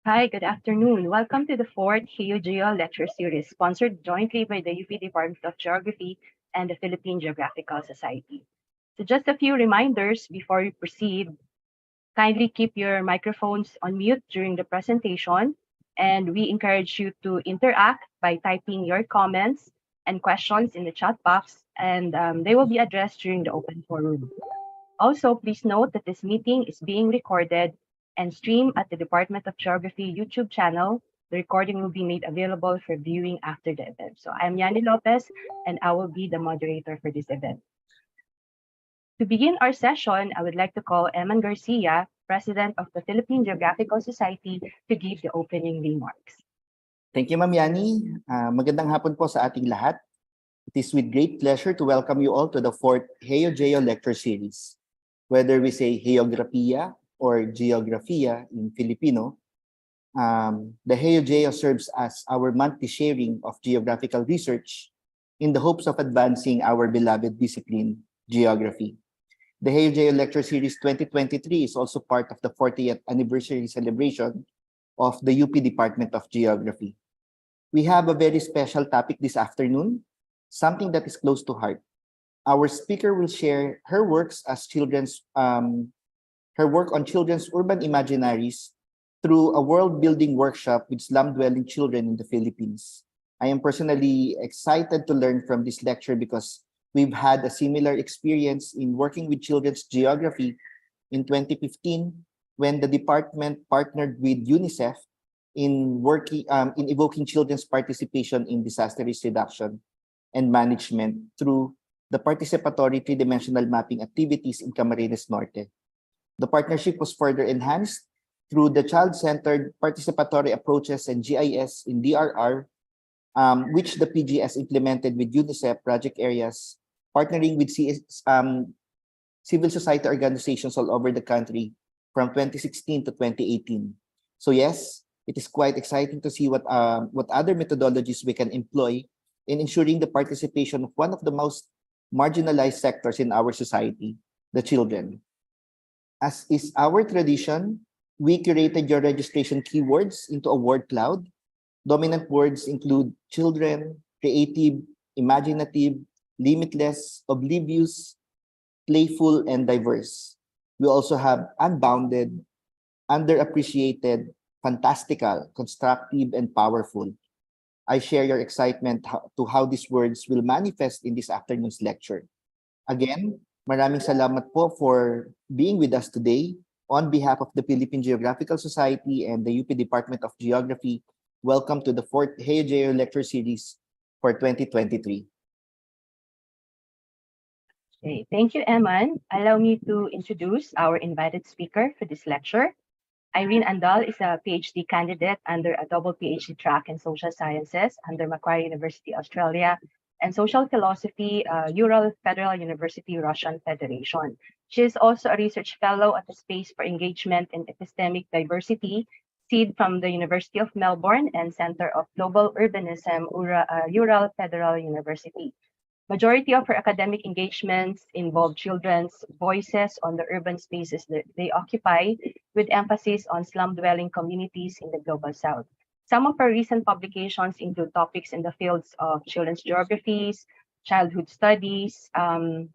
Hi, good afternoon. Welcome to the fourth Geo Lecture Series, sponsored jointly by the UP Department of Geography and the Philippine Geographical Society. So just a few reminders before we proceed. Kindly keep your microphones on mute during the presentation, and we encourage you to interact by typing your comments and questions in the chat box, and they will be addressed during the open forum. Also, please note that this meeting is being recorded and streamed at the Department of Geography YouTube channel. The recording will be made available for viewing after the event. So I'm Yani Lopez, and I will be the moderator for this event. To begin our session, I would like to call Eman Garcia, President of the Philippine Geographical Society, to give the opening remarks. Thank you, Ma'am Yani. Magandang hapon po sa ating lahat. It is with great pleasure to welcome you all to the fourth Geo Lecture Series. Whether we say geograpia or geographia in Filipino, the Geo serves as our monthly sharing of geographical research in the hopes of advancing our beloved discipline, geography. The Geo Lecture Series 2023 is also part of the 40th anniversary celebration of the UP Department of Geography. We have a very special topic this afternoon, something that is close to heart. Our speaker will share her works as her work on children's urban imaginaries through a world-building workshop with slum-dwelling children in the Philippines. I am personally excited to learn from this lecture because we've had a similar experience in working with children's geography in 2015 when the department partnered with UNICEF in evoking children's participation in disaster risk reduction and management through the participatory three-dimensional mapping activities in Camarines Norte. The partnership was further enhanced through the child-centered participatory approaches and GIS in DRR, which the PGS implemented with UNICEF project areas, partnering with civil society organizations all over the country from 2016 to 2018. So yes, it is quite exciting to see what other methodologies we can employ in ensuring the participation of one of the most marginalized sectors in our society, the children. As is our tradition, we curated your registration keywords into a word cloud. Dominant words include children, creative, imaginative, limitless, oblivious, playful, and diverse. We also have unbounded, underappreciated, fantastical, constructive, and powerful. I share your excitement to how these words will manifest in this afternoon's lecture. Again, maraming salamat po for being with us today. On behalf of the Philippine Geographical Society and the UP Department of Geography, welcome to the fourth Geo Lecture Series for 2023. Okay, thank you, Eman. Allow me to introduce our invited speaker for this lecture. Aireen Andal is a PhD candidate under a double PhD track in social sciences under Macquarie University, Australia, and social philosophy, Ural Federal University, Russian Federation. She is also a research fellow at the Space for Engagement in Epistemic Diversity, SEED from the University of Melbourne and Center of Global Urbanism, Ural Federal University. Majority of her academic engagements involve children's voices on the urban spaces that they occupy, with emphasis on slum-dwelling communities in the Global South. Some of her recent publications include topics in the fields of children's geographies, childhood studies, and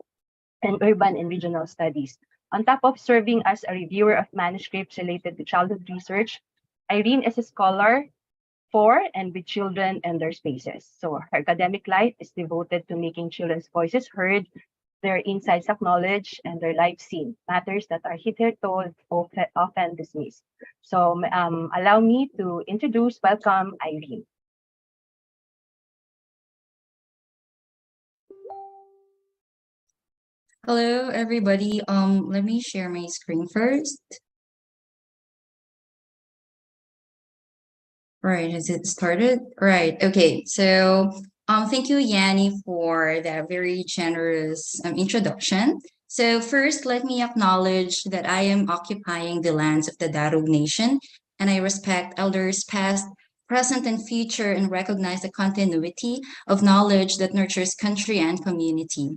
urban and regional studies. On top of serving as a reviewer of manuscripts related to childhood research, Aireen is a scholar for and with children and their spaces. So her academic life is devoted to making children's voices heard, their insights acknowledged, and their life seen, matters that are hitherto often dismissed. So allow me to welcome Aireen. Hello, everybody. Let me share my screen first. Right, has it started? Right, okay. So thank you, Yanni, for that very generous introduction. So first, let me acknowledge that I am occupying the lands of the Darug Nation, and I respect elders past, present, and future, and recognize the continuity of knowledge that nurtures country and community.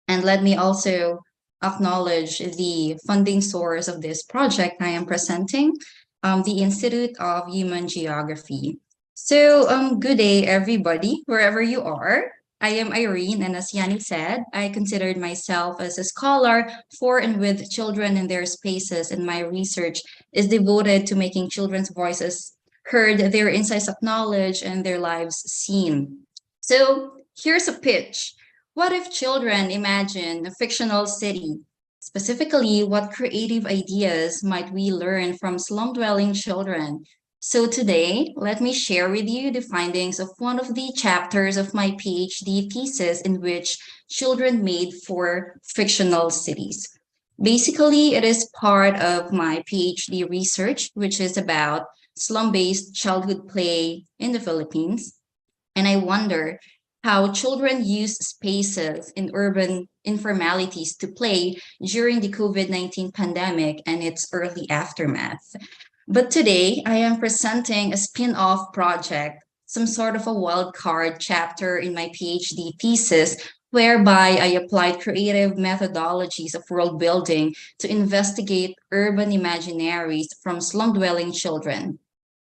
And let me also acknowledge the funding source of this project I am presenting. the Institute of Human Geography. So, good day, everybody, wherever you are. I am Irene, and as Yanni said, I considered myself as a scholar for and with children in their spaces, and my research is devoted to making children's voices heard, their insights acknowledged, and their lives seen. So, here's a pitch. What if children imagine a fictional city? Specifically, what creative ideas might we learn from slum-dwelling children? So today, let me share with you the findings of one of the chapters of my PhD thesis in which children made for fictional cities. Basically, it is part of my PhD research, which is about slum-based childhood play in the Philippines. And I wonder how children use spaces in urban informalities to play during the COVID-19 pandemic and its early aftermath. But today, I am presenting a spin off project, some sort of a wild card chapter in my PhD thesis, whereby I applied creative methodologies of world building to investigate urban imaginaries from slum dwelling children.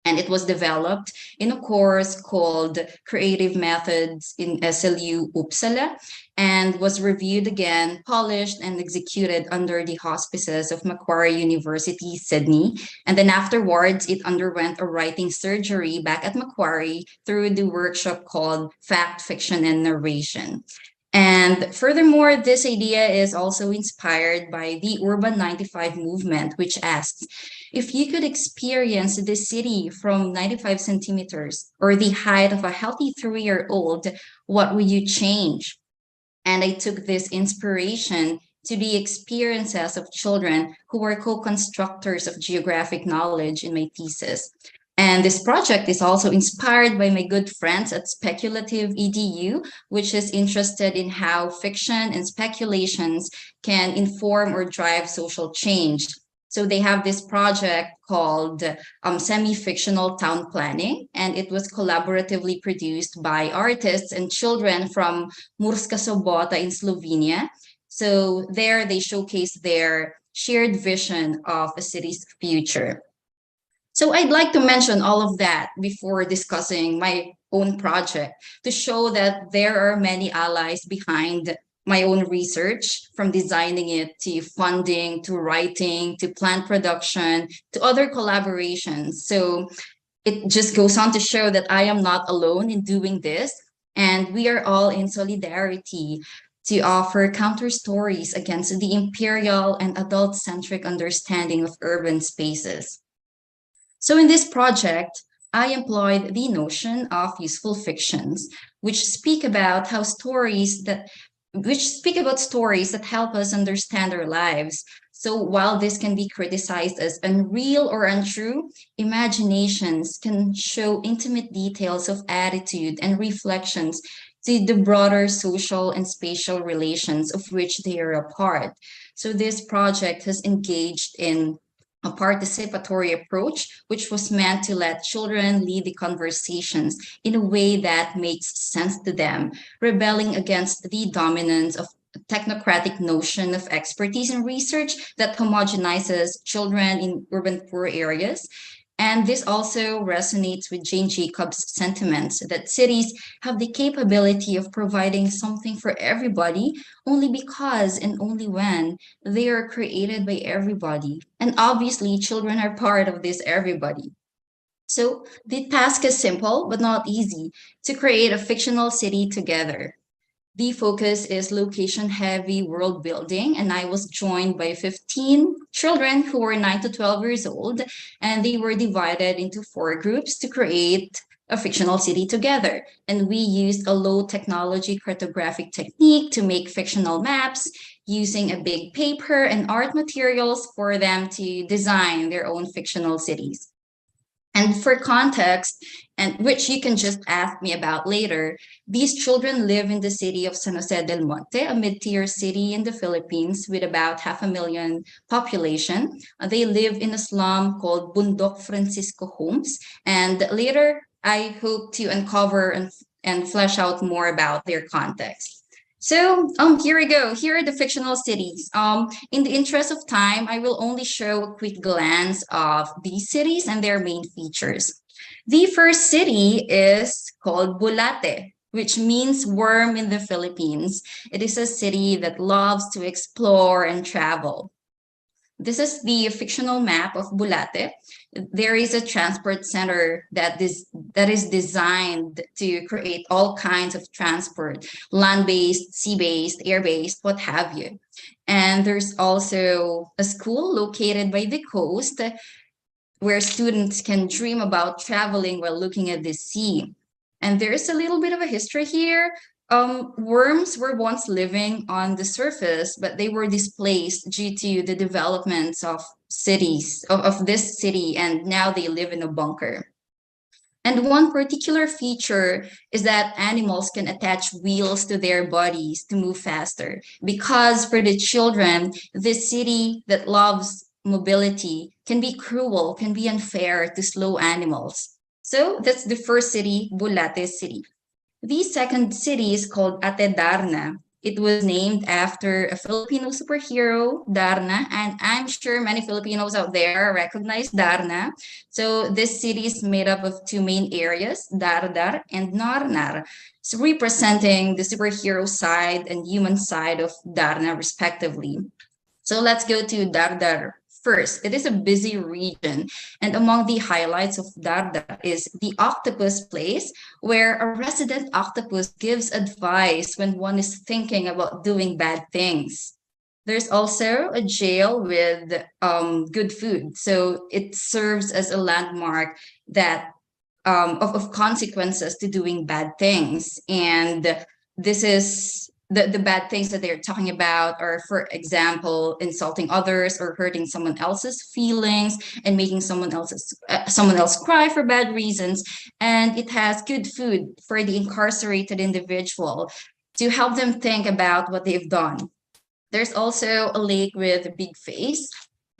And it was developed in a course called Creative Methods in SLU Uppsala and was reviewed again, polished, and executed under the auspices of Macquarie University, Sydney. And then afterwards, it underwent a writing surgery back at Macquarie through the workshop called Fact, Fiction, and Narration. And furthermore, this idea is also inspired by the Urban 95 movement, which asks if you could experience the city from 95 centimeters or the height of a healthy 3-year-old, what would you change? And I took this inspiration to the experiences of children who were co-constructors of geographic knowledge in my thesis. And this project is also inspired by my good friends at Speculative EDU, which is interested in how fiction and speculations can inform or drive social change. So they have this project called Semi-Fictional Town Planning, and it was collaboratively produced by artists and children from Murska Sobota in Slovenia. So there they showcase their shared vision of a city's future. So I'd like to mention all of that before discussing my own project to show that there are many allies behind my own research, from designing it to funding to writing to plant production to other collaborations. So it just goes on to show that I am not alone in doing this, and we are all in solidarity to offer counter stories against the imperial and adult centric understanding of urban spaces. So in this project, I employed the notion of useful fictions, which speak about stories that help us understand our lives. So while this can be criticized as unreal or untrue, imaginations can show intimate details of attitude and reflections to the broader social and spatial relations of which they are a part. So this project has engaged in a participatory approach, which was meant to let children lead the conversations in a way that makes sense to them, rebelling against the dominance of technocratic notion of expertise in research that homogenizes children in urban poor areas. And this also resonates with Jane Jacobs' sentiments that cities have the capability of providing something for everybody only because and only when they are created by everybody. And obviously, children are part of this everybody. So the task is simple but not easy to create a fictional city together. The focus is location heavy world building, and I was joined by 15 children who were 9 to 12 years old, and they were divided into 4 groups to create a fictional city together. And we used a low technology cartographic technique to make fictional maps using a big paper and art materials for them to design their own fictional cities. And for context, and which you can just ask me about later, these children live in the city of San Jose del Monte, a mid-tier city in the Philippines with about 500,000 population. They live in a slum called Bundok Francisco Homes. And later, I hope to uncover and flesh out more about their context. So here we go. Here are the fictional cities. In the interest of time, I will only show a quick glance of these cities and their main features. The first city is called Bulate, which means worm in the Philippines. It is a city that loves to explore and travel. This is the fictional map of Bulate. There is a transport center that is designed to create all kinds of transport, land-based, sea-based, air-based, what have you. And there's also a school located by the coast where students can dream about traveling while looking at the sea. And there's a little bit of a history here. Worms were once living on the surface, but they were displaced due to the developments of cities, of this city, and now they live in a bunker. And one particular feature is that animals can attach wheels to their bodies to move faster. Because for the children, this city that loves mobility can be cruel, can be unfair to slow animals. So that's the first city, Bulate City. The second city is called Ate Darna. It was named after a Filipino superhero, Darna, and I'm sure many Filipinos out there recognize Darna. So this city is made up of two main areas, Dardar and Narnar, so representing the superhero side and human side of Darna respectively. So let's go to Dardar first. It is a busy region, and among the highlights of Dardar is the octopus place, where a resident octopus gives advice when one is thinking about doing bad things. There's also a jail with good food, so it serves as a landmark that of consequences to doing bad things. And this is the bad things that they're talking about are, for example, insulting others or hurting someone else's feelings and making someone else cry for bad reasons. And it has good food for the incarcerated individual to help them think about what they've done. There's also a lake with a big face,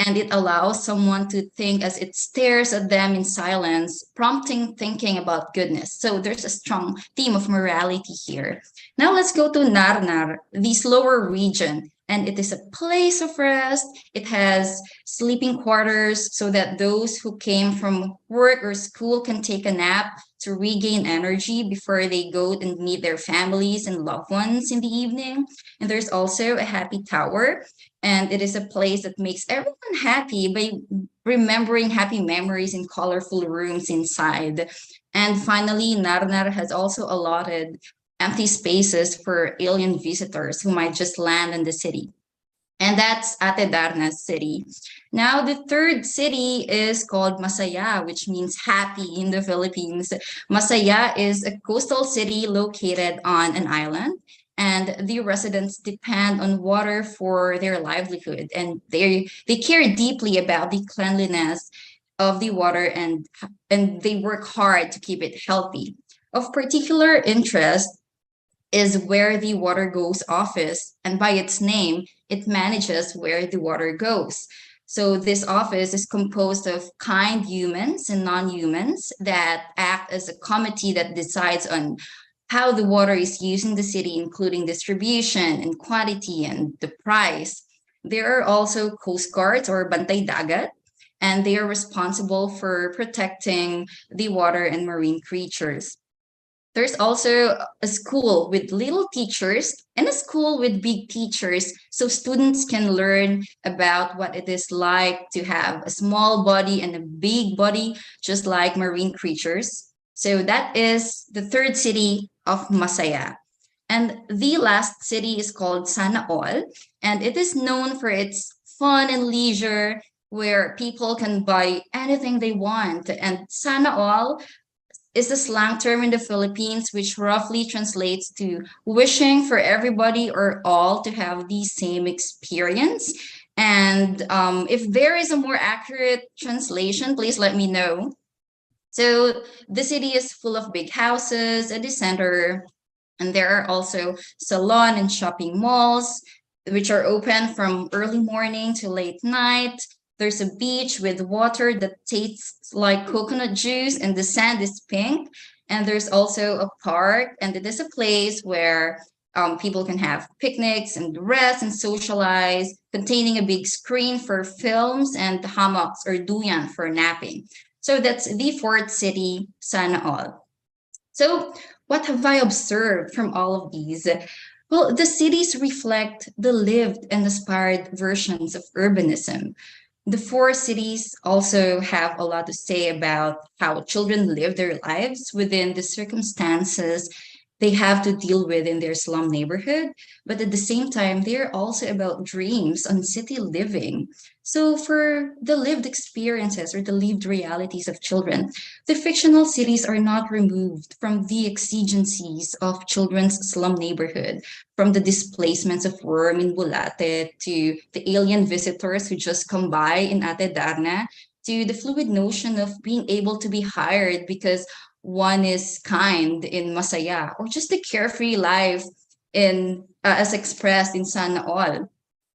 and it allows someone to think as it stares at them in silence, prompting thinking about goodness. So there's a strong theme of morality here. Now let's go to Narnar, the slower region. And it is a place of rest. It has sleeping quarters so that those who came from work or school can take a nap to regain energy before they go and meet their families and loved ones in the evening. And there's also a happy tower, and it is a place that makes everyone happy by remembering happy memories in colorful rooms inside. And finally, Narnar has also allotted empty spaces for alien visitors who might just land in the city. And that's Ate Darna's city. Now, the third city is called Masaya, which means happy in the Philippines. Masaya is a coastal city located on an island, and the residents depend on water for their livelihood, and they care deeply about the cleanliness of the water, and they work hard to keep it healthy. Of particular interest is where the water goes office, and by its name, it manages where the water goes. So this office is composed of kind humans and non-humans that act as a committee that decides on how the water is used in the city, including distribution and quantity and the price. There are also coast guards or bantay dagat, and they are responsible for protecting the water and marine creatures. There's also a school with little teachers and a school with big teachers, so students can learn about what it is like to have a small body and a big body, just like marine creatures. So that is the third city of Masaya. And the last city is called Sana All, and it is known for its fun and leisure, where people can buy anything they want. And Sana All is a slang term in the Philippines, which roughly translates to wishing for everybody or all to have the same experience. And if there is a more accurate translation, please let me know. So the city is full of big houses at the center, and there are also salon and shopping malls, which are open from early morning to late night. There's a beach with water that tastes like coconut juice, and the sand is pink. And there's also a park, and it is a place where People can have picnics and rest and socialize, containing a big screen for films and hammocks or duyan for napping. So that's the fourth city, sana all. So what have I observed from all of these? Well, the cities reflect the lived and aspired versions of urbanism. The four cities also have a lot to say about how children live their lives within the circumstances they have to deal with in their slum neighborhood. But at the same time, they're also about dreams on city living. So, for the lived experiences or the lived realities of children, the fictional cities are not removed from the exigencies of children's slum neighborhood, from the displacements of worm in Bulate to the alien visitors who just come by in Ate Darna to the fluid notion of being able to be hired because one is kind in Masaya, or just the carefree life in as expressed in Sana All.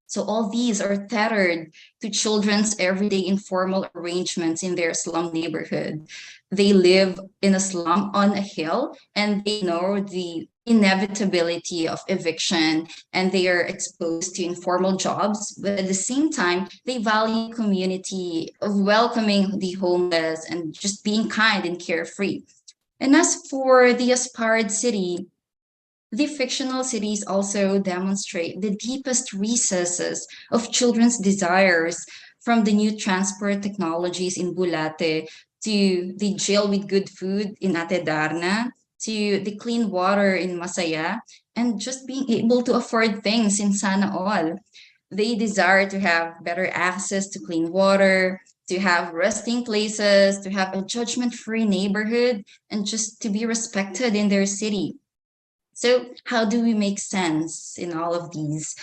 So all these are tethered to children's everyday informal arrangements in their slum neighborhood. They live in a slum on a hill and they know the inevitability of eviction and they are exposed to informal jobs. But at the same time, they value community of welcoming the homeless and just being kind and carefree. And as for the aspired city, the fictional cities also demonstrate the deepest recesses of children's desires, from the new transport technologies in Bulate to the jail with good food in Ate Darna to the clean water in Masaya and just being able to afford things in Sana All. They desire to have better access to clean water, to have resting places, to have a judgment-free neighborhood, and just to be respected in their city. So, how do we make sense in all of these?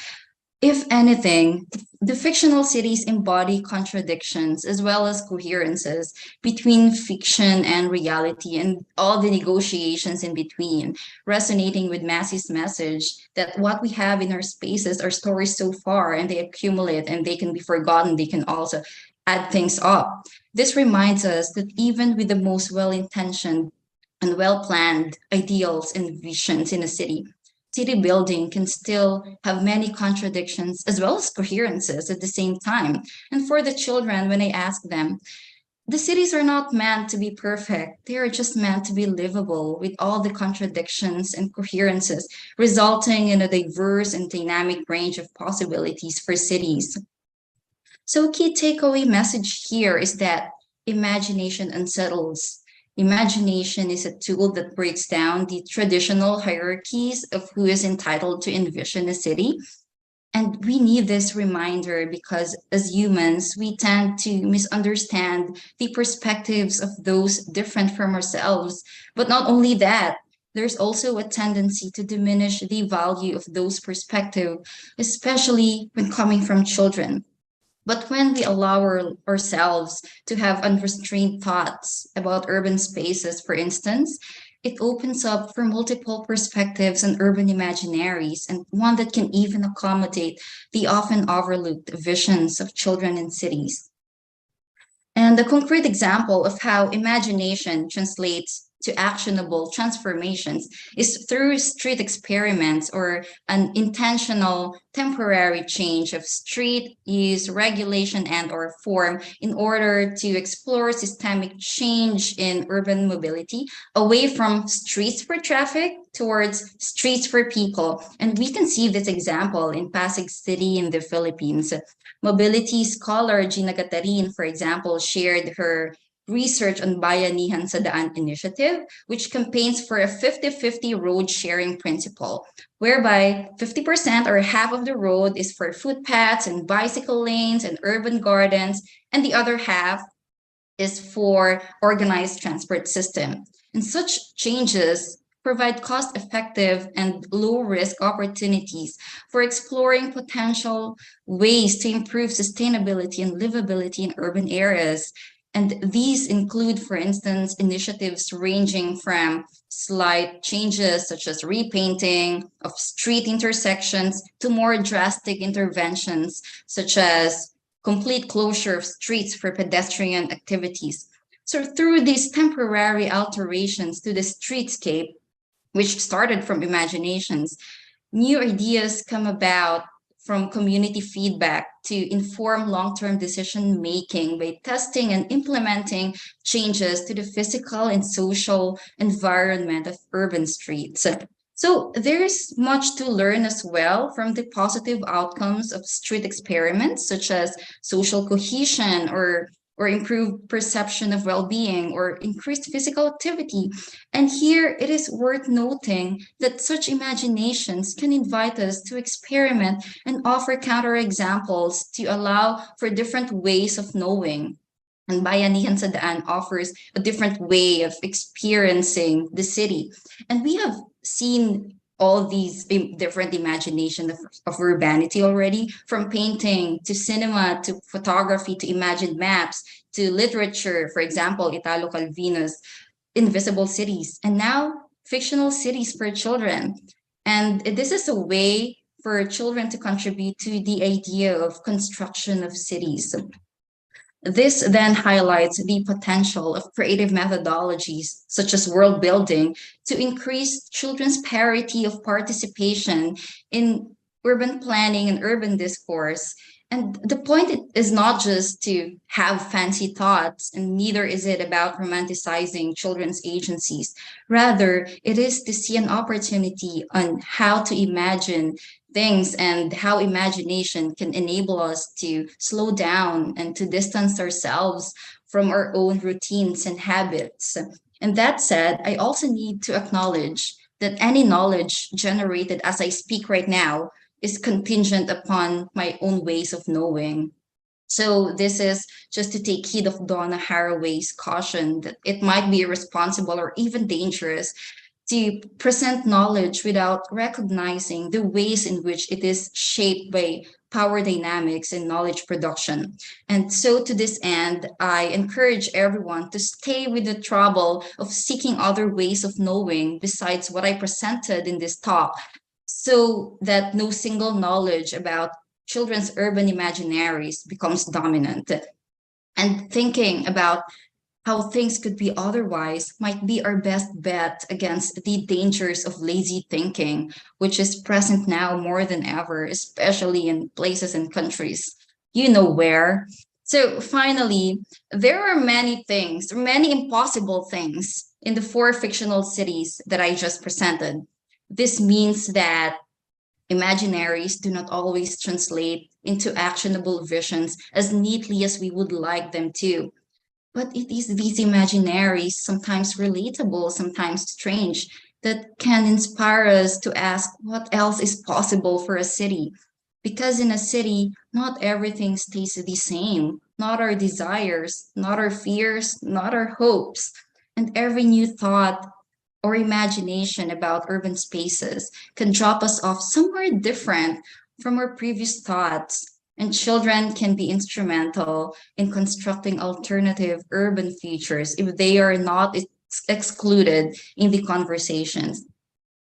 If anything, the fictional cities embody contradictions as well as coherences between fiction and reality and all the negotiations in between, resonating with Massey's message that what we have in our spaces are stories so far and they accumulate and they can be forgotten. They can also add things up. This reminds us that even with the most well intentioned and well planned ideals and visions in a city building can still have many contradictions as well as coherences at the same time. And for the children, when I ask them, the cities are not meant to be perfect. They are just meant to be livable with all the contradictions and coherences, resulting in a diverse and dynamic range of possibilities for cities. So, key takeaway message here is that imagination unsettles. Imagination is a tool that breaks down the traditional hierarchies of who is entitled to envision a city. And we need this reminder because as humans, we tend to misunderstand the perspectives of those different from ourselves. But not only that, there's also a tendency to diminish the value of those perspectives, especially when coming from children. But when we allow ourselves to have unrestrained thoughts about urban spaces, for instance, it opens up for multiple perspectives and urban imaginaries, and one that can even accommodate the often overlooked visions of children in cities. And a concrete example of how imagination translates to actionable transformations is through street experiments or an intentional temporary change of street use regulation and or form in order to explore systemic change in urban mobility away from streets for traffic towards streets for people. And we can see this example in Pasig City in the Philippines. Mobility scholar Gina Gatarin, for example, shared her research on Bayanihan sa Daan initiative, which campaigns for a 50-50 road sharing principle, whereby 50% or half of the road is for footpaths and bicycle lanes and urban gardens, and the other half is for organized transport system. And such changes provide cost-effective and low-risk opportunities for exploring potential ways to improve sustainability and livability in urban areas. And these include, for instance, initiatives ranging from slight changes such as repainting of street intersections to more drastic interventions such as complete closure of streets for pedestrian activities. So through these temporary alterations to the streetscape, which started from imaginations, New ideas come about from community feedback to inform long-term decision making by testing and implementing changes to the physical and social environment of urban streets. So there's much to learn as well from the positive outcomes of street experiments, such as social cohesion or improved perception of well-being or increased physical activity. And here it is worth noting that such imaginations can invite us to experiment and offer counterexamples to allow for different ways of knowing. And Bayanihan sa Daan offers a different way of experiencing the city. And we have seen all these different imagination of urbanity already, from painting to cinema to photography to imagined maps to literature, for example, Italo Calvino's Invisible Cities, and now fictional cities for children. And this is a way for children to contribute to the idea of construction of cities. This then highlights the potential of creative methodologies, such as world building, to increase children's parity of participation in urban planning and urban discourse. And the point is not just to have fancy thoughts, and neither is it about romanticizing children's agencies. Rather, it is to see an opportunity on how to imagine things and how imagination can enable us to slow down and to distance ourselves from our own routines and habits. And that said, I also need to acknowledge that any knowledge generated as I speak right now is contingent upon my own ways of knowing. So this is just to take heed of Donna Haraway's caution that it might be irresponsible or even dangerous to present knowledge without recognizing the ways in which it is shaped by power dynamics and knowledge production. And so to this end, I encourage everyone to stay with the trouble of seeking other ways of knowing besides what I presented in this talk, so that no single knowledge about children's urban imaginaries becomes dominant. And thinking about how things could be otherwise might be our best bet against the dangers of lazy thinking, which is present now more than ever, especially in places and countries you know where. So finally, there are many things, many impossible things in the four fictional cities that I just presented. This means that imaginaries do not always translate into actionable visions as neatly as we would like them to. But it is these imaginaries, sometimes relatable, sometimes strange, that can inspire us to ask what else is possible for a city. Because in a city, not everything stays the same, not our desires, not our fears, not our hopes. And every new thought or imagination about urban spaces can drop us off somewhere different from our previous thoughts. And children can be instrumental in constructing alternative urban futures if they are not excluded in the conversations.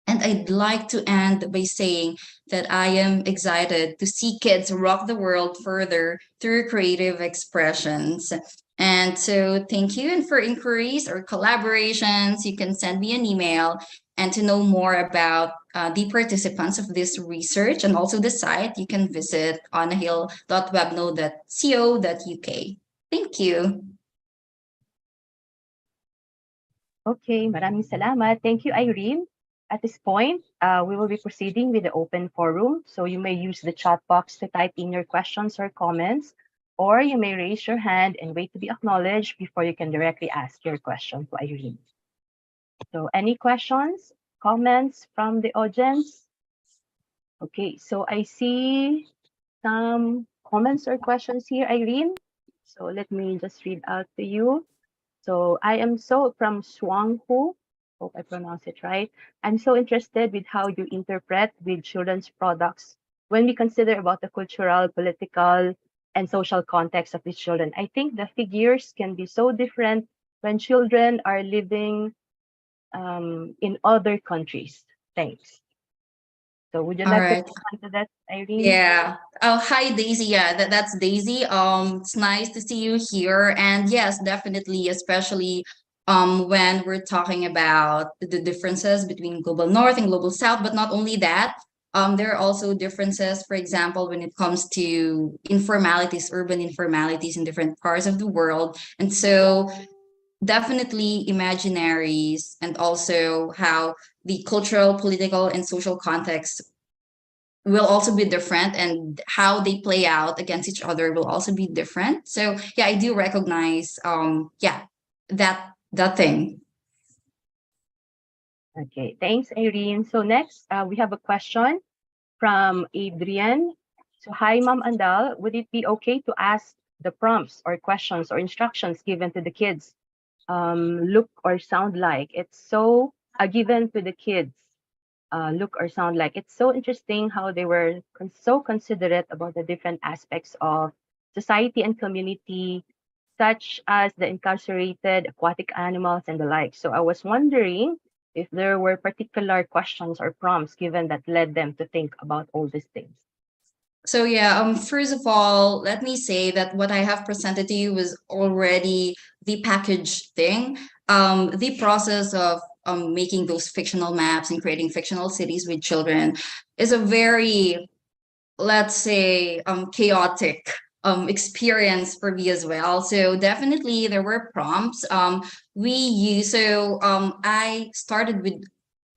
And I'd like to end by saying that I am excited to see kids rock the world further through creative expressions. And so thank you. And for inquiries or collaborations, you can send me an email. And to know more about the participants of this research and also the site, you can visit onahill.webnode.co.uk. Thank you. Okay, maraming salamat. Thank you, Irene. At this point, we will be proceeding with the open forum. So you may use the chat box to type in your questions or comments, or you may raise your hand and wait to be acknowledged before you can directly ask your question to Irene. So any questions, comments from the audience? Okay, so I see some comments or questions here, Irene. So let me just read out to you. So I am so from Swanghu, hope I pronounce it right. I'm so interested with how you interpret with children's products when we consider about the cultural, political, and social context of these children. I think the figures can be so different when children are living in other countries. Thanks. So would you All like to right. comment to that, Irene? Yeah. Oh, hi, Daisy. Yeah, that's Daisy. It's nice to see you here. And yes, definitely, especially when we're talking about the differences between global north and global south, but not only that, There are also differences, for example, when it comes to informalities, urban informalities in different parts of the world. And so definitely imaginaries, and also how the cultural, political, and social context will also be different, and how they play out against each other will also be different. So yeah, I do recognize that thing. Okay, thanks, Irene. So next, we have a question from Adrian. So hi, Ma'am Andal, would it be okay to ask the prompts or questions or instructions given to the kids look or sound like? It's so given to the kids look or sound like. It's so interesting how they were so considerate about the different aspects of society and community, such as the incarcerated, aquatic animals, and the like. So I was wondering if there were particular questions or prompts given that led them to think about all these things. So yeah, first of all, let me say that what I have presented to you was already the package thing. The process of making those fictional maps and creating fictional cities with children is a very, let's say, chaotic experience for me as well. So definitely there were prompts. I started with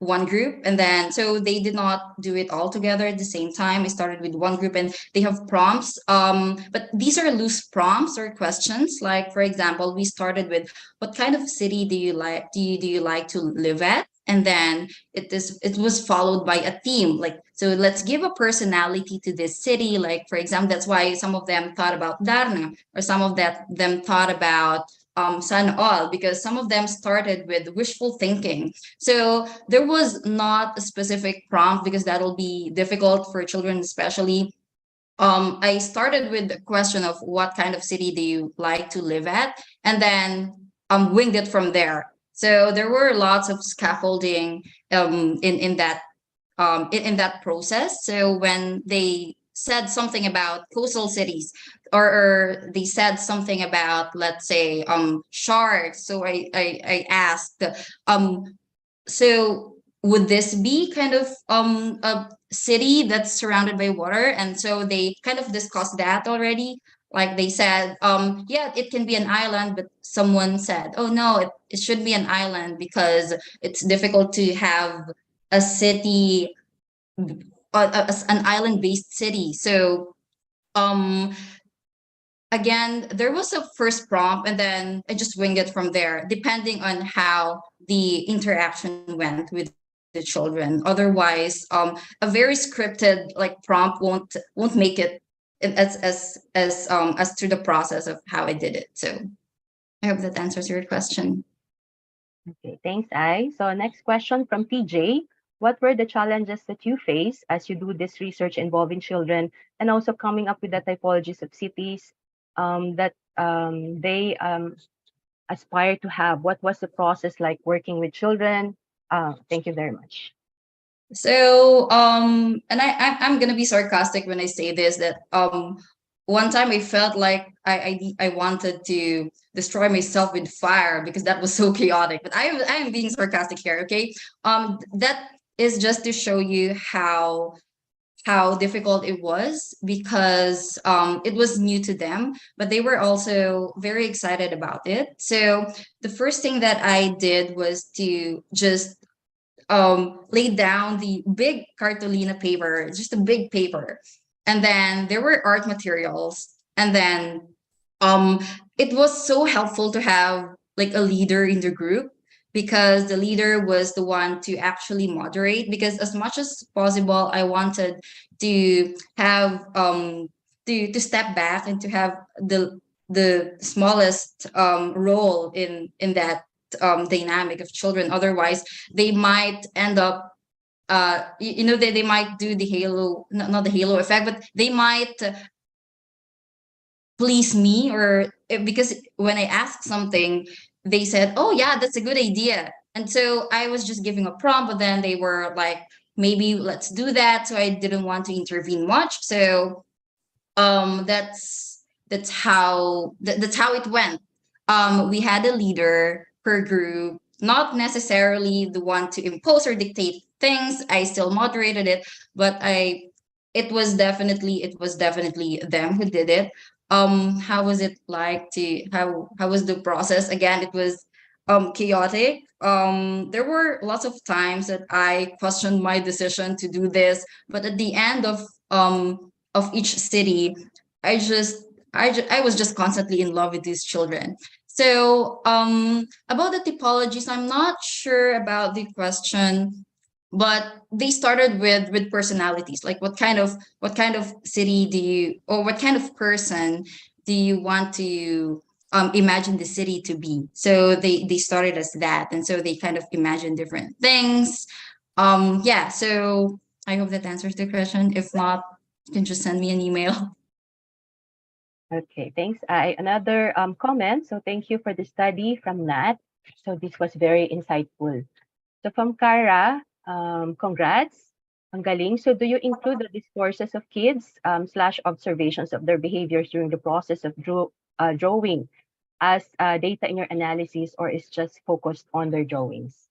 one group, and then so they did not do it all together at the same time. I started with one group and they have prompts, but these are loose prompts or questions. Like, for example, we started with, what kind of city do you like to live at? And then it was followed by a theme, like, so let's give a personality to this city. Like, for example, that's why some of them thought about Darna, or some of them thought about San All, because some of them started with wishful thinking. So there was not a specific prompt, because that'll be difficult for children, especially. I started with the question of, what kind of city do you like to live at? And then winged it from there. So there were lots of scaffolding in that in that process. So when they said something about coastal cities, or they said something about, let's say, sharks, so I asked, um so would this be kind of a city that's surrounded by water? And so they kind of discussed that already. Like, they said, yeah, it can be an island, but someone said, oh no, it should be an island, because it's difficult to have a city, an island based city. So um again, there was a first prompt, and then I just wing it from there, depending on how the interaction went with the children. Otherwise, a very scripted like prompt won't make it as to the process of how I did it. So I hope that answers your question. Okay, thanks, I. So next question from TJ. What were the challenges that you face as you do this research involving children, and also coming up with the typologies of cities that they aspire to have? What was the process like working with children? Thank you very much. So and I'm gonna be sarcastic when I say this, that one time I felt like I wanted to destroy myself with fire, because that was so chaotic. But I am being sarcastic here, okay? That is just to show you how difficult it was, because it was new to them, but they were also very excited about it. So the first thing that I did was to just lay down the big cartolina paper, just a big paper. And then there were art materials. And then um, it was so helpful to have like a leader in the group, because the leader was the one to actually moderate, because as much as possible, I wanted to have to step back and to have the smallest role in that dynamic of children. Otherwise, they might end up they might do the halo, not the halo effect, but they might please me, or because when I asked something, they said, oh yeah, that's a good idea. And so I was just giving a prompt, but then they were like, maybe let's do that. So I didn't want to intervene much. So that's how it went. We had a leader per group, not necessarily the one to impose or dictate things. I still moderated it, but it was definitely them who did it. How was it like to how was the process? Again, it was chaotic. There were lots of times that I questioned my decision to do this, but at the end of each city, I just I was just constantly in love with these children. So about the typologies, I'm not sure about the question, but they started with personalities. Like what kind of city do you, or what kind of person do you want to imagine the city to be? So they started as that, and so they kind of imagine different things. Yeah. So I hope that answers the question. If not, you can just send me an email. Okay, thanks. Another comment. So thank you for the study from Nat. So this was very insightful. So from Kara, congrats. Ang galing. So do you include the discourses of kids slash observations of their behaviors during the process of drawing as data in your analysis, or is just focused on their drawings?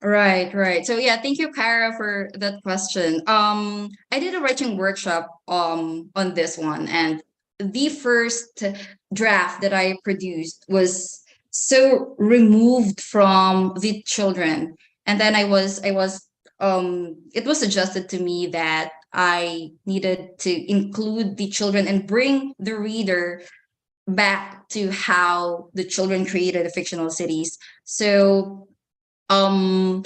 Right, right. So yeah, thank you, Kara, for that question. I did a writing workshop on this one, and the first draft that I produced was so removed from the children. And then I was it was suggested to me that I needed to include the children and bring the reader back to how the children created the fictional cities. So um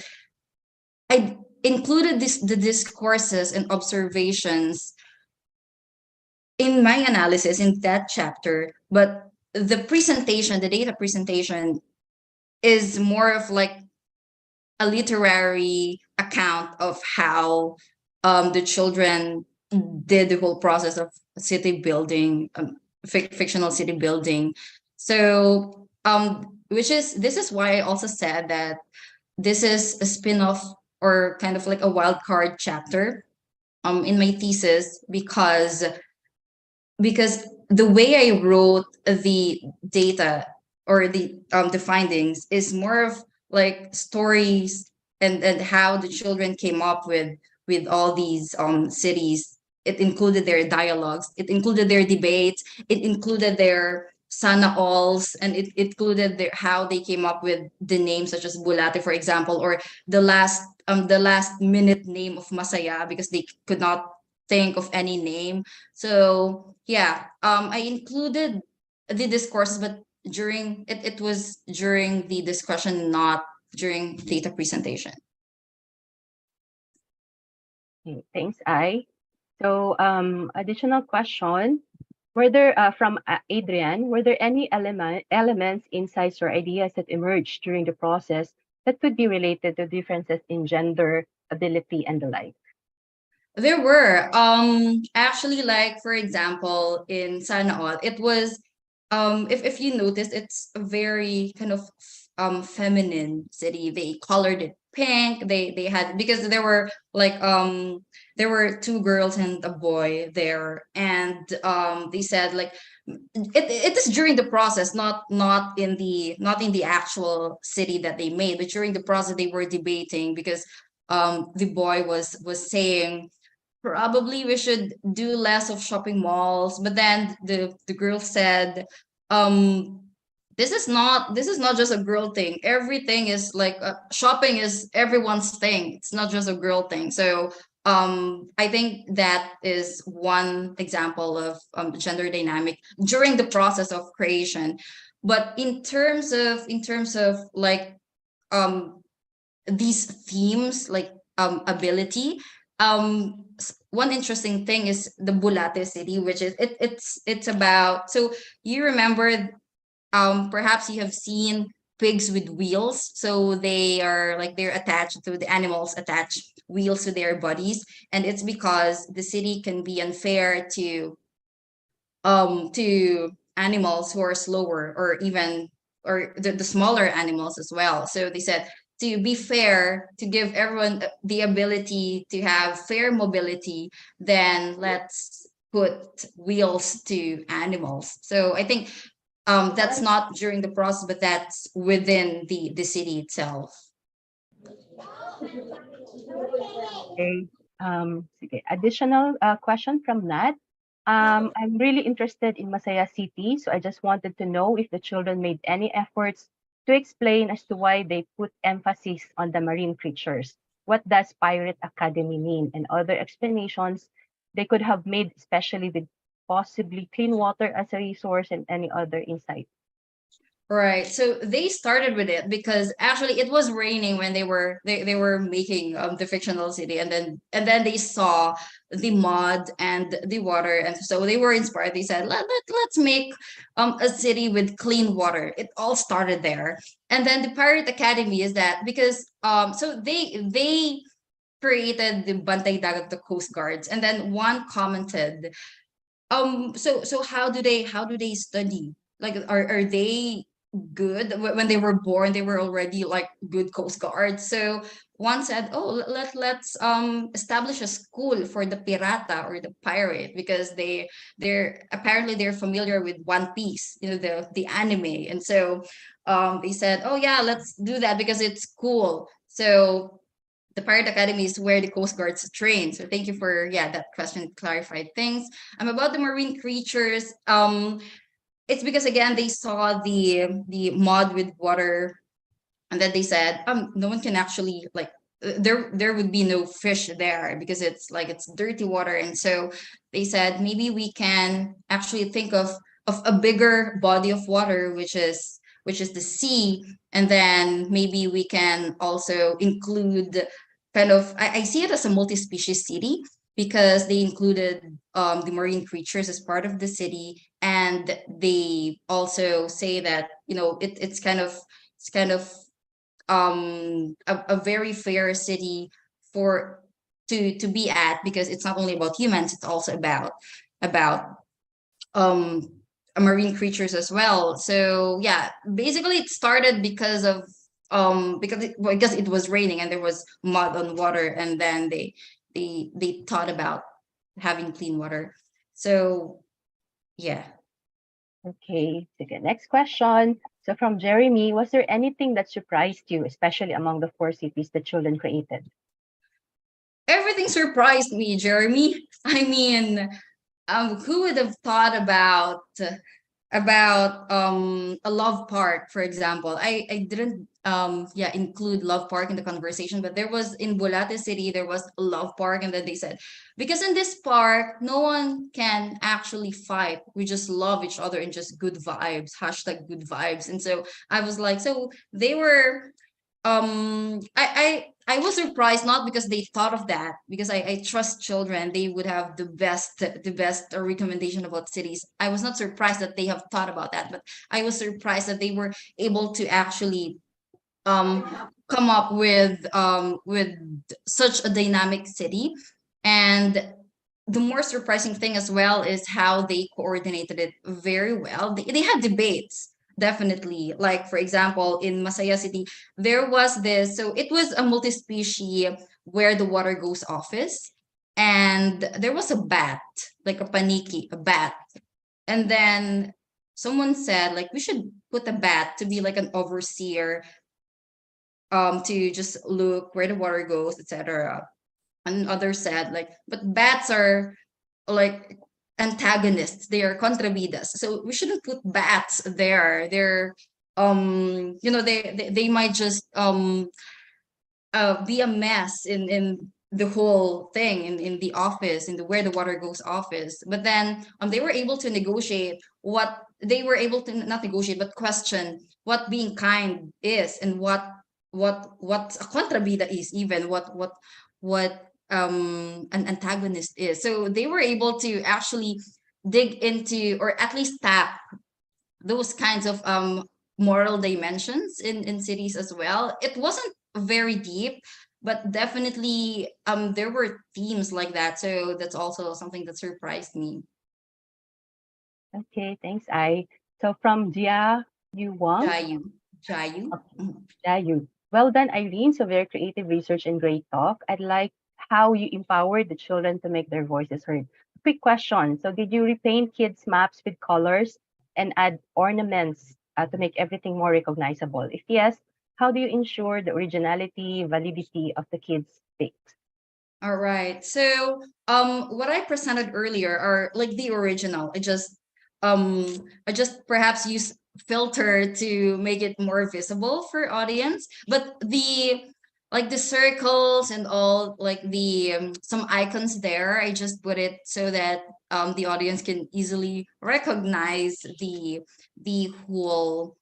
I included the discourses and observations in my analysis in that chapter, but the data presentation is more of like a literary account of how the children did the whole process of city building, fictional city building. So which is this is why I also said that this is a spin-off, or kind of like a wild card chapter in my thesis, because the way I wrote the data, or the findings, is more of like stories, and how the children came up with all these cities. It included their dialogues, it included their debates, it included their sana alls, and it included how they came up with the names, such as Bulate, for example, or the last minute name of Masaya, because they could not think of any name. So yeah, I included the discourses, but it was during the discussion, not during data presentation. Okay, thanks, I. So additional question. Were there, from Adrian, were there any elements, insights, or ideas that emerged during the process that could be related to differences in gender, ability, and the like? There were actually, like for example, in Sana All, it was if you noticed, it's a very kind of feminine city. They colored it pink. They had, because there were like there were two girls and a boy there, and they said like it is during the process, not in the actual city that they made, but during the process they were debating, because the boy was saying probably we should do less of shopping malls, but then the girl said this is not just a girl thing. Everything is like shopping is everyone's thing. It's not just a girl thing. So I think that is one example of gender dynamic during the process of creation. But in terms of like um these themes, like ability, one interesting thing is the Bulate city, which is it's about, so you remember, perhaps you have seen pigs with wheels. So they are like, they're attached to, the animals attach wheels to their bodies, and it's because the city can be unfair to animals who are slower, or even, or the smaller animals as well. So they said, to be fair, to give everyone the ability to have fair mobility, then let's put wheels to animals. So I think that's not during the process, but that's within the city itself. Okay. Sige. Additional question from Nat. I'm really interested in Masaya City, so I just wanted to know if the children made any efforts to explain as to why they put emphasis on the marine creatures. What does Pirate Academy mean? And other explanations they could have made, especially with possibly clean water as a resource and any other insight. Right. So they started with it because actually it was raining when they were making the fictional city, and then they saw the mud and the water, and so they were inspired. They said let's make a city with clean water. It all started there. And then the Pirate Academy is that because so they created the Bantay Dagat, the Coast Guards, and then one commented, so how do they study, like are they good? When they were born they were already like good coast guards. So one said, oh, let's establish a school for the pirata or the pirate, because they're apparently they're familiar with One Piece, you know, the anime. And so they said, oh yeah, let's do that because it's cool. So the Pirate Academy is where the Coast Guards train. So thank you for, yeah, that question clarified things. About the marine creatures. It's because again they saw the mud with water, and then they said, no one can actually like there would be no fish there because it's like it's dirty water. And so they said maybe we can actually think of a bigger body of water, which is the sea. And then maybe we can also include kind of, I see it as a multi-species city because they included the marine creatures as part of the city. And they also say that, you know, it's kind of a very fair city for to be at, because it's not only about humans, it's also about um marine creatures as well. So yeah, basically it started because of because it was raining and there was mud on water, and then they thought about having clean water. So yeah. Okay, sige, next question. So from Jeremy, was there anything that surprised you, especially among the four cities the children created? Everything surprised me, Jeremy. I mean, who would have thought about a love park, for example? I didn't yeah, include love park in the conversation, but there was in Bulate City there was a love park. And then they said, because in this park no one can actually fight, we just love each other and just good vibes, hashtag good vibes. And so I was like, so they were I was surprised, not because they thought of that, because I trust children, they would have the best recommendation about cities. I was not surprised that they have thought about that, but I was surprised that they were able to actually um come up with such a dynamic city. And the more surprising thing as well is how they coordinated it very well. They had debates, definitely. Like for example, in Masaya City, there was this. So it was a multi-species where the water goes office, and there was a bat, like a paniki, a bat, and then someone said like we should put a bat to be like an overseer, to just look where the water goes, etc. And others said like, but bats are like antagonists, they are contravidas, so we shouldn't put bats there. They're you know, they might just be a mess in the whole thing, in the office, in the where the water goes office. But then they were able to negotiate, what they were able to not negotiate but question what being kind is, and what a contravida is, even what an antagonist is. So they were able to actually dig into, or at least tap those kinds of moral dimensions in cities as well. It wasn't very deep, but definitely there were themes like that. So that's also something that surprised me. Okay, thanks, I. So from Jia Yu Wang. Jayu. Jayu. Mhm. Yeah, you. Well done, Irene. So very creative research and great talk. I'd like how you empowered the children to make their voices heard. Quick question. So did you repaint kids' maps with colors and add ornaments to make everything more recognizable? If yes, how do you ensure the originality, validity of the kids' takes? All right. So what I presented earlier are like the original. I just perhaps use filter to make it more visible for audience. But the like the circles and all like the some icons there, I just put it so that the audience can easily recognize the whole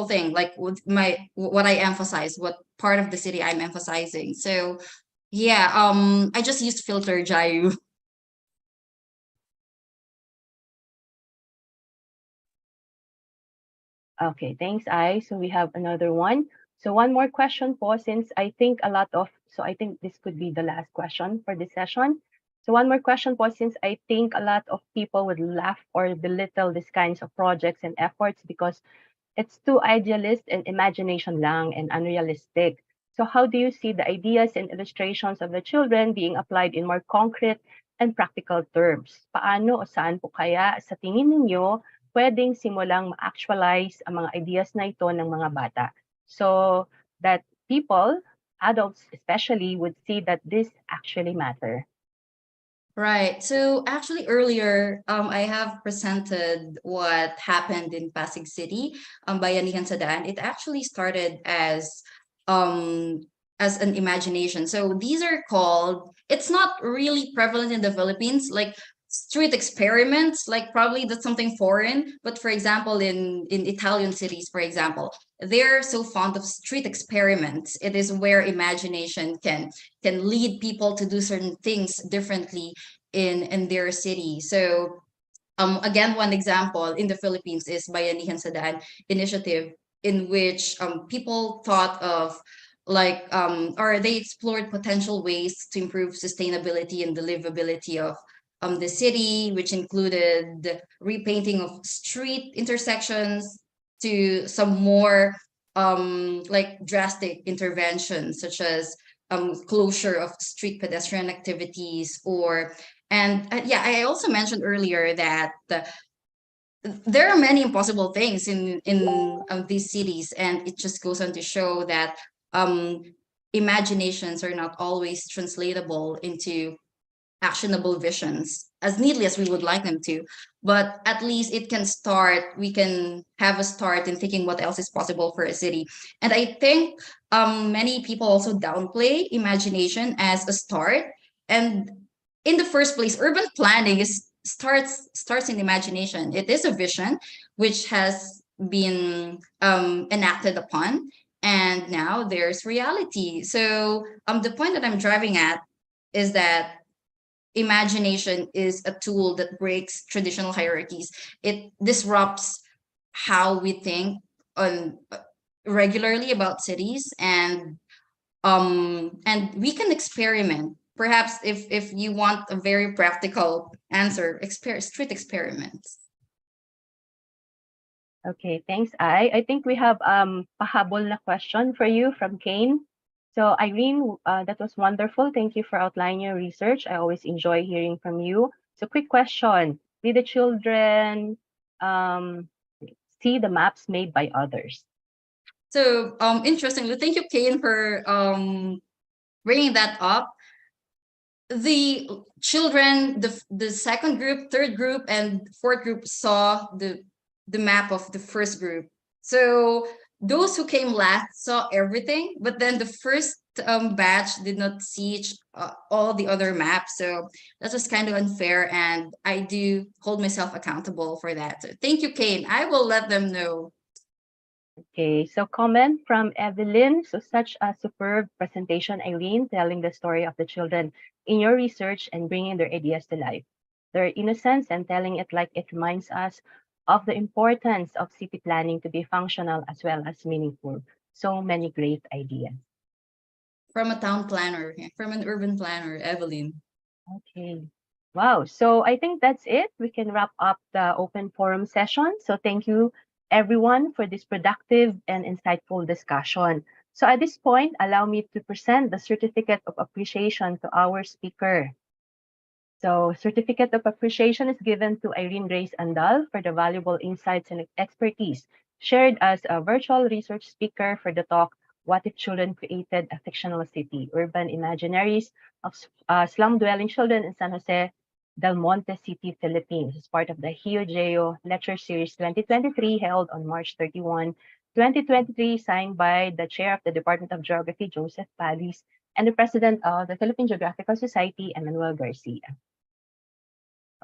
thing, like with my what I emphasize, what part of the city I'm emphasizing. So yeah, I just used filter Jayu. Okay, thanks, I. So we have another one. So one more question po, since I think I think this could be the last question for this session. So one more question po, since I think a lot of people would laugh or belittle these kinds of projects and efforts because it's too idealist and imagination lang and unrealistic. So how do you see the ideas and illustrations of the children being applied in more concrete and practical terms? Paano o saan po kaya sa tingin ninyo pwedeng simulang ma-actualize ang mga ideas na ito ng mga bata? So that people, adults especially, would see that this actually matter. Right. So actually earlier, I have presented what happened in Pasig City, Bayanihan sa Daan. It actually started as an imagination. So these are called, it's not really prevalent in the Philippines, like street experiments, like probably that's something foreign. But for example, in Italian cities, for example, they're so fond of street experiments. It is where imagination can lead people to do certain things differently in their city. So again, one example in the Philippines is Bayanihan sa Daan initiative, in which people thought of like or they explored potential ways to improve sustainability and the livability of the city, which included repainting of street intersections to some more like drastic interventions, such as closure of street pedestrian activities or and yeah, I also mentioned earlier that there are many impossible things in these cities, and it just goes on to show that um, imaginations are not always translatable into actionable visions as neatly as we would like them to, but at least it can start, we can have a start in thinking what else is possible for a city. And I think many people also downplay imagination as a start, and in the first place urban planning is starts in imagination. It is a vision which has been enacted upon, and now there's reality. So the point that I'm driving at is that imagination is a tool that breaks traditional hierarchies. It disrupts how we think on regularly about cities, and we can experiment. Perhaps if you want a very practical answer, street experiments. Okay, thanks, I. I think we have pahabol na question for you from Kane. So Irene, that was wonderful. Thank you for outlining your research. I always enjoy hearing from you. So quick question. Did the children see the maps made by others? So interestingly, thank you, Kane, for bringing that up. The children, the second group, third group, and fourth group saw the map of the first group. So those who came last saw everything, but then the first batch did not see all the other maps. So that was kind of unfair, and I do hold myself accountable for that. So thank you, Kane. I will let them know. Okay, so comment from Evelyn. So such a superb presentation, Eileen, telling the story of the children in your research and bringing their ideas to life. Their innocence and telling it like it reminds us of the importance of city planning to be functional as well as meaningful. So many great ideas. From a town planner, from an urban planner, Evelyn. Okay. Wow. So I think that's it. We can wrap up the open forum session. So thank you everyone for this productive and insightful discussion. So at this point, allow me to present the Certificate of Appreciation to our speaker. So Certificate of Appreciation is given to Aireen Andal for the valuable insights and expertise shared as a virtual research speaker for the talk What if children created a fictional city? Urban imaginaries of slum-dwelling children in San Jose del Monte City, Philippines, as part of the Geo Lecture Series 2023 held on March 31, 2023, signed by the Chair of the Department of Geography, Joseph Palis, and the President of the Philippine Geographical Society, Emmanuel Garcia.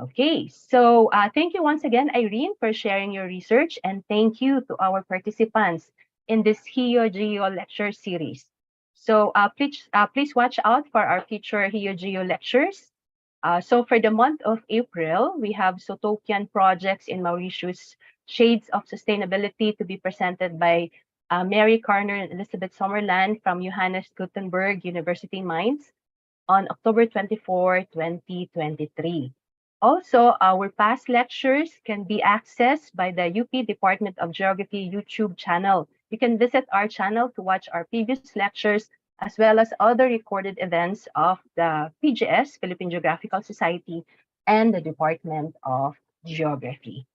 Okay, so thank you once again, Irene, for sharing your research, and thank you to our participants in this Geo Lecture Series. So please watch out for our future Geo Lectures. So for the month of April, we have Sotokian projects in Mauritius, Shades of Sustainability, to be presented by Mary Carner and Elizabeth Sommerland from Johannes Gutenberg University Mainz on October 24, 2023. Also, our past lectures can be accessed by the UP Department of Geography YouTube channel. You can visit our channel to watch our previous lectures as well as other recorded events of the PGS, Philippine Geographical Society, and the Department of Geography.